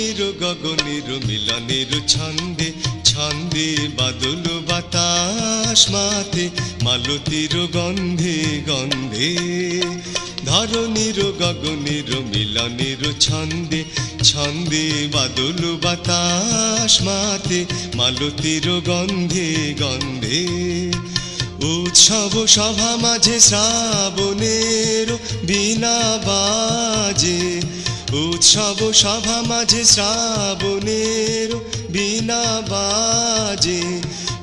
ধরণীর গগনের মিলনের ছন্দে ছন্দে বাদল বাতাস মাতে মালতীর গন্ধে গন্ধে ধরণীর গগনের মিলনের ছন্দে ছন্দে বাদল বাতাস মাতে মালতীর গন্ধে গন্ধে উৎসব সভা মাঝে শ্রাবণের বীণা বাজে উৎসব সভা মাঝে শ্রাবণের বীণা বাজে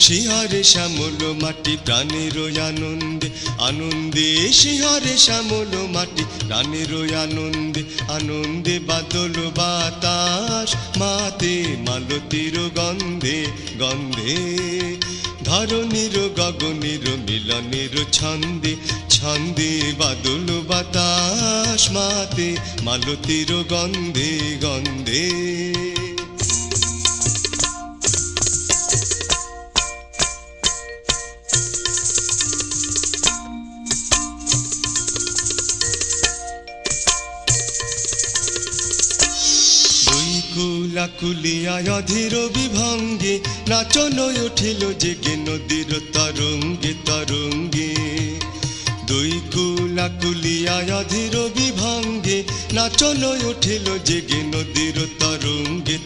শিহরে শ্যামল মাটি প্রাণের আনন্দে আনন্দে শিহরে শ্যামল মাটি প্রাণের আনন্দে আনন্দে বাদল বাতাস মাতে মালতীর গন্ধে গন্ধে ধরণীর গগনের মিলনের ছন্দে ছন্দে বাদল বাতাস মাতে মালতীর গন্ধে গন্ধে কুলিয়া অধীর বিভঙ্গে নাচন উঠিল জেগে নদীর তরঙ্গে তরঙ্গে দুই কুলা কুলিয়া অধীর বিভঙ্গে নাচন উঠিল জেগে নদীর তরঙ্গে